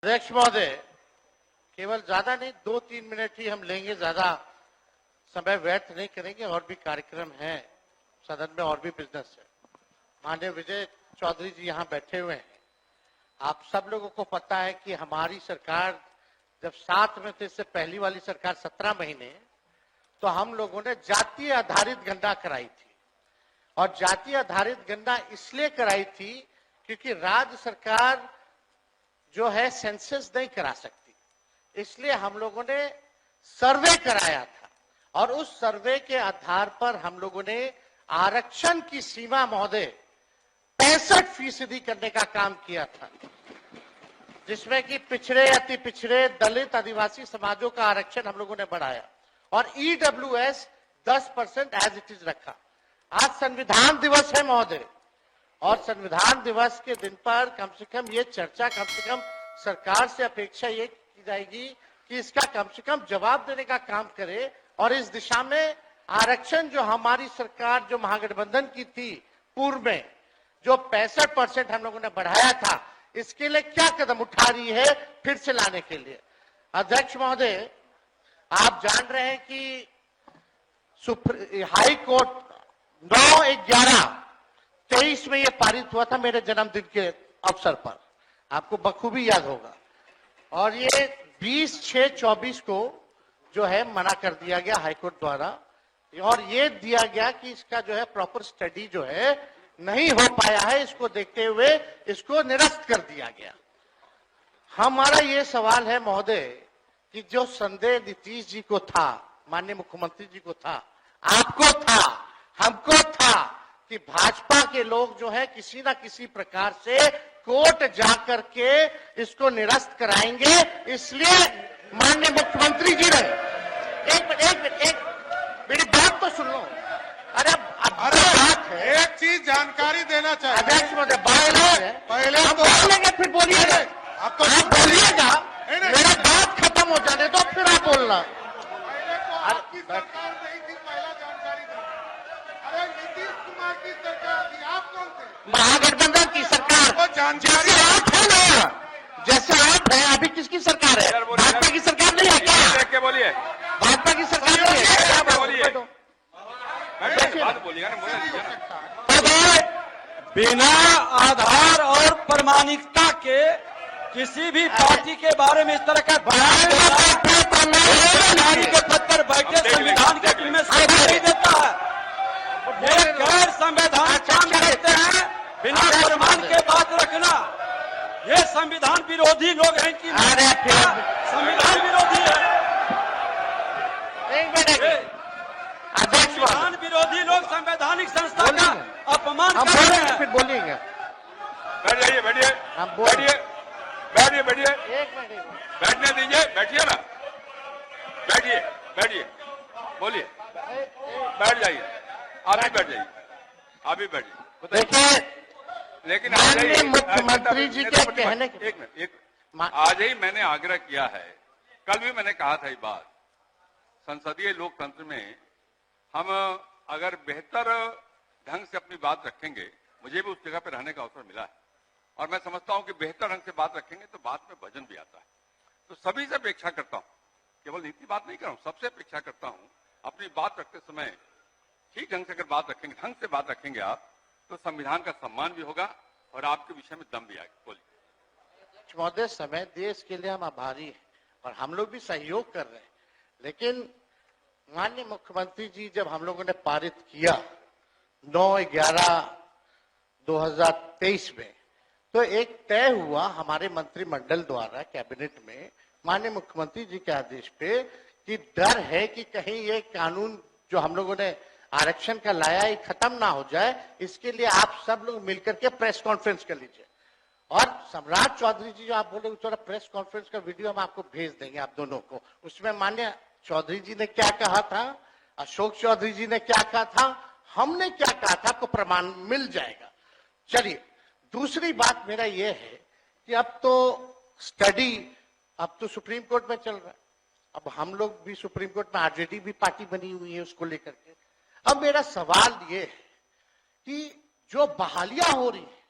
अध्यक्ष महोदय, केवल ज्यादा नहीं 2-3 मिनट ही हम लेंगे, ज्यादा समय व्यर्थ नहीं करेंगे। और भी कार्यक्रम है सदन में, और भी बिजनेस है। माननीय विजय चौधरी जी यहाँ बैठे हुए हैं। आप सब लोगों को पता है कि हमारी सरकार जब 7 में थे, इससे पहली वाली सरकार 17 महीने, तो हम लोगों ने जातीय आधारित गणना कराई थी। और जातीय आधारित गणना इसलिए कराई थी क्योंकि राज्य सरकार जो है सेंसस नहीं करा सकती, इसलिए हम लोगों ने सर्वे कराया था। और उस सर्वे के आधार पर हम लोगों ने आरक्षण की सीमा महोदय 65% करने का काम किया था, जिसमें कि पिछड़े, अति पिछड़े, दलित, आदिवासी समाजों का आरक्षण हम लोगों ने बढ़ाया और ईडब्ल्यूएस 10% एज इट इज रखा। आज संविधान दिवस है महोदय, और संविधान दिवस के दिन पर कम से कम ये चर्चा, कम से कम सरकार से अपेक्षा ये की जाएगी कि इसका कम से कम जवाब देने का काम करे। और इस दिशा में आरक्षण जो हमारी सरकार, जो महागठबंधन की थी पूर्व में, जो 65% हम लोगों ने बढ़ाया था, इसके लिए क्या कदम उठा रही है फिर से लाने के लिए। अध्यक्ष महोदय, आप जान रहे हैं कि हाई कोर्ट 9/11/23 में ये पारित हुआ था, मेरे जन्मदिन के अवसर पर, आपको बखूबी याद होगा। और ये 20/6/24 को जो है मना कर दिया गया हाईकोर्ट द्वारा, और ये दिया गया कि इसका जो है प्रॉपर स्टडी जो है नहीं हो पाया है, इसको देखते हुए इसको निरस्त कर दिया गया। हमारा ये सवाल है महोदय कि जो संदेह नीतीश जी को था, माननीय मुख्यमंत्री जी को था, आपको था, हमको था, कि भाजपा के लोग जो है किसी ना किसी प्रकार से कोर्ट जाकर के इसको निरस्त कराएंगे। इसलिए माननीय मुख्यमंत्री जी ने एक मिनट मेरी बात तो सुन लो। अरे बात है, एक चीज जानकारी देना चाहिए अध्यक्ष महोदय, पहले हम बोलेंगे, फिर बोलिएगा। आप तो आप बोलिएगा, मेरा बात खत्म हो जाने दो, फिर आप बोलना। पहले तो आपकी सरकार नहीं थी, पहला जानकारी दो। अरे नीतीश कुमार की सरकार थी, आप कौन थे? महागठबंधन की सरकार। वो जानकारी आप है ना, जैसे आप है, अभी किसकी सरकार है? भाजपा की सरकार नहीं है क्या? क्या बोलिए, भाजपा की सरकार नहीं है क्या? बात बोलिएगा ना, बोलिए। बिना आधार और प्रमाणिकता के किसी भी पार्टी के बारे में इस तरह का नारी के पद पर बैठे संविधान के दिल में शोभा नहीं देता है। ये गैर संवैधानिक काम करते हैं, बिना प्रमाण के बात रखना। ये संविधान विरोधी लोग हैं कि संविधान विरोधी है। संविधान विरोधी लोग संवैधानिक संस्था का अपमान कर रहे हैं। फिर बोलिएगा। बैठ जाइए, बैठिए, बैठिए, एक मिनट बैठने दीजिए, बैठिए ना, बैठिए, बोलिए, बैठ जाइए, आप भी बैठ जाइए, आप भी बैठ जाइए। देखिए, लेकिन माननीय मुख्यमंत्री जी के कहने के एक मिनट, आज ही मैंने आग्रह किया है, कल भी मैंने कहा था ये बात, संसदीय लोकतंत्र में हम अगर बेहतर ढंग से अपनी बात रखेंगे, मुझे भी उस जगह पर रहने का अवसर मिला है, और मैं समझता हूं कि बेहतर ढंग से बात रखेंगे तो बात में वजन भी आता है। तो सभी से अपेक्षा करता हूं, केवल नीति बात नहीं कर रहा हूं, सबसे अपेक्षा करता हूं, अपनी बात रखते समय ठीक ढंग से अगर बात रखेंगे, ढंग से बात रखेंगे आप, तो संविधान का सम्मान भी होगा और आपके विषय में दम भी आएगा। बोलिए। महोदय, समय देश के लिए हम आभारी हैं और हम लोग भी सहयोग कर रहे हैं, लेकिन माननीय मुख्यमंत्री जी जब हम लोगों ने पारित किया 9/11/2023 में, तो एक तय हुआ हमारे मंत्रिमंडल द्वारा कैबिनेट में, माननीय मुख्यमंत्री जी के आदेश पे, कि डर है कि कहीं ये कानून जो हम लोगों ने आरक्षण का लाया ये खत्म ना हो जाए, इसके लिए आप सब लोग मिलकर के प्रेस कॉन्फ्रेंस कर लीजिए। और सम्राट चौधरी जी जो आप बोले, थोड़ा प्रेस कॉन्फ्रेंस का वीडियो हम आपको भेज देंगे, आप दोनों को। उसमें माननीय चौधरी जी ने क्या कहा था, अशोक चौधरी जी ने क्या कहा था, हमने क्या कहा था, आपको प्रमाण मिल जाएगा। चलिए, दूसरी बात मेरा यह है कि अब तो स्टडी, अब तो सुप्रीम कोर्ट में चल रहा है, अब हम लोग भी सुप्रीम कोर्ट में, आरजेडी भी पार्टी बनी हुई है उसको लेकर के। अब मेरा सवाल ये है कि जो बहालियां हो रही है,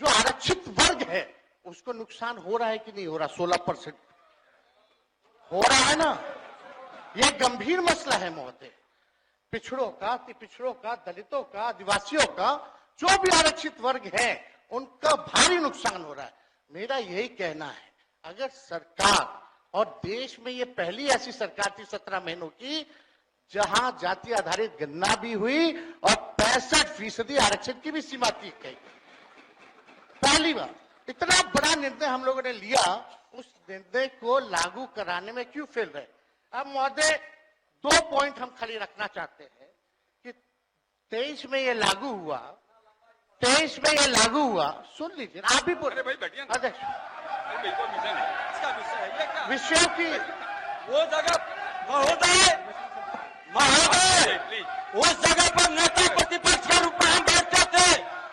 जो आरक्षित वर्ग है उसको नुकसान हो रहा है कि नहीं हो रहा? 16% हो रहा है ना। यह गंभीर मसला है महोदय। पिछड़ों का, अति पिछड़ों का, दलितों का, आदिवासियों का, जो भी आरक्षित वर्ग है, उनका भारी नुकसान हो रहा है। मेरा यही कहना है, अगर सरकार, और देश में ये पहली ऐसी सरकार थी 17 महीनों की जहां जाति आधारित गणना भी हुई और 65% आरक्षण की भी सीमा तय की। पहली बार इतना बड़ा निर्णय हम लोगों ने लिया, उस निर्णय को लागू कराने में क्यों फेल रहे? अब महोदय 2 पॉइंट हम खाली रखना चाहते हैं कि 23 में ये लागू हुआ, 23 में ये लागू हुआ। सुन लीजिए, आप भी बोल। अरे भाई बैठिए ना। अध्यक्ष, अरे भाई, कोई विषय नहीं। इसका विषय है ये क्या? विषयों की वो जगह महोदय प्लीज। उस जगह पर नेता प्रतिपक्ष के रूप में हम बैठते थे,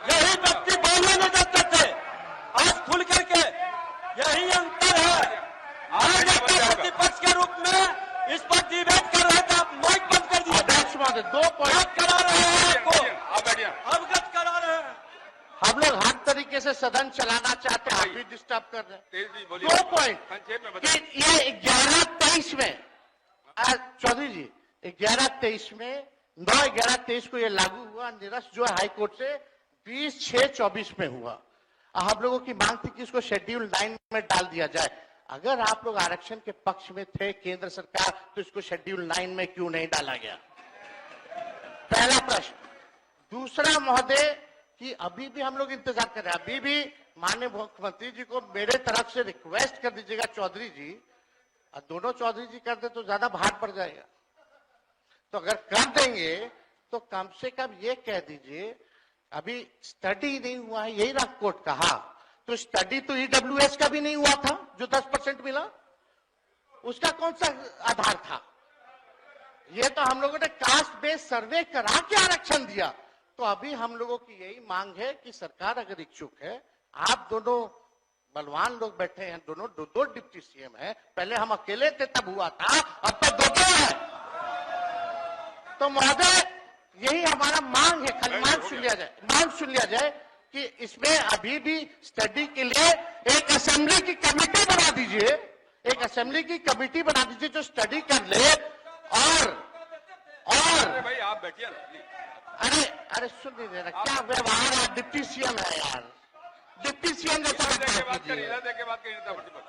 यही व्यक्ति बोलने नहीं देते थे। आज खुल करके यही अंतर है। आज नेता प्रतिपक्ष के रूप में इस पर डिबेट कर रहे थे, आप माइक बंद कर दिए। अध्यक्ष महोदय 2 पॉइंट करा रहे हैं आपको, आप बैठिए। अवगत करा रहे हैं। हम लोग हर तरीके से सदन चलाना चाहते हैं, आप भी डिस्टर्ब कर रहे हैं। तेज जी बोलिए। 2 पॉइंट संक्षेप में कि बताइए। ये 11-23 में, चौधरी जी 11-23 में 9-11-23 को ये लागू हुआ, निरस्त जो हाई कोर्ट से 20/6/24 में हुआ। हम लोगों की मांग थी कि इसको शेड्यूल 9 में डाल दिया जाए। अगर आप लोग आरक्षण के पक्ष में थे केंद्र सरकार, तो इसको शेड्यूल 9 में क्यों नहीं डाला गया? पहला प्रश्न। दूसरा महोदय कि अभी भी हम लोग इंतजार कर रहे हैं, अभी भी माननीय मुख्यमंत्री जी को मेरे तरफ से रिक्वेस्ट कर दीजिएगा चौधरी जी, और दोनों चौधरी जी कर दे तो ज्यादा भार पड़ जाएगा। तो अगर कर देंगे तो कम से कम ये कह दीजिए, अभी स्टडी नहीं हुआ है, यही ना कोर्ट कहा, तो स्टडी तो ईडब्ल्यूएस का भी नहीं हुआ था जो 10% मिला, उसका कौन सा आधार था? ये तो हम लोगों ने कास्ट बेस्ड सर्वे करा के आरक्षण दिया। तो अभी हम लोगों की यही मांग है कि सरकार अगर इच्छुक है, आप दोनों बलवान लोग बैठे हैं, दोनों दो डिप्टी सीएम हैं, पहले हम अकेले थे तब हुआ था, अब तो 2 है। तो महोदय यही हमारा मांग है, खाली मांग सुन लिया जाए कि इसमें अभी भी स्टडी के लिए एक असेंबली की कमेटी बना दीजिए, एक असेंबली की कमेटी बना दीजिए जो स्टडी कर ले। और अरे भाई आप बैठिए ना प्लीज। अरे सुन लीजिए ना, क्या व्यवहार है? डिप्टी सीएम है यार, डिप्टी सीएम जैसा इधर देख के बात कीजिए। करिए, इधर देख के बात करिए नेता प्रतिपक्ष।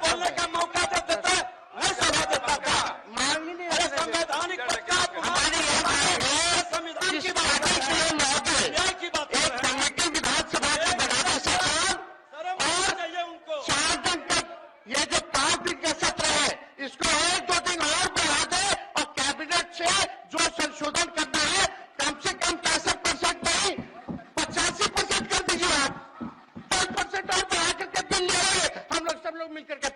बोलने का मौका जब देता है, मैं सभा देता था। मांग ही नहीं अरे है। संवैधानिक पक्ष का हमारी ये मांग है, संविधान इस की बात पार्टी कर रहे के हैं, महोदय न्याय की बात कर एक रहे हैं। कमेटी विधानसभा की बनाने से शर्म आनी चाहिए उनको। 4 दिन तक ये जो 5 दिन का सत्र है, इसको 1-2 दिन और बढ़ा दे और कैबिनेट से जो संशोधन करना है कम से कम 65% नहीं 85% कर दीजिए। आप 10% और बढ़ा करके बिल ले आए, हम लोग सब लोग मिलकर के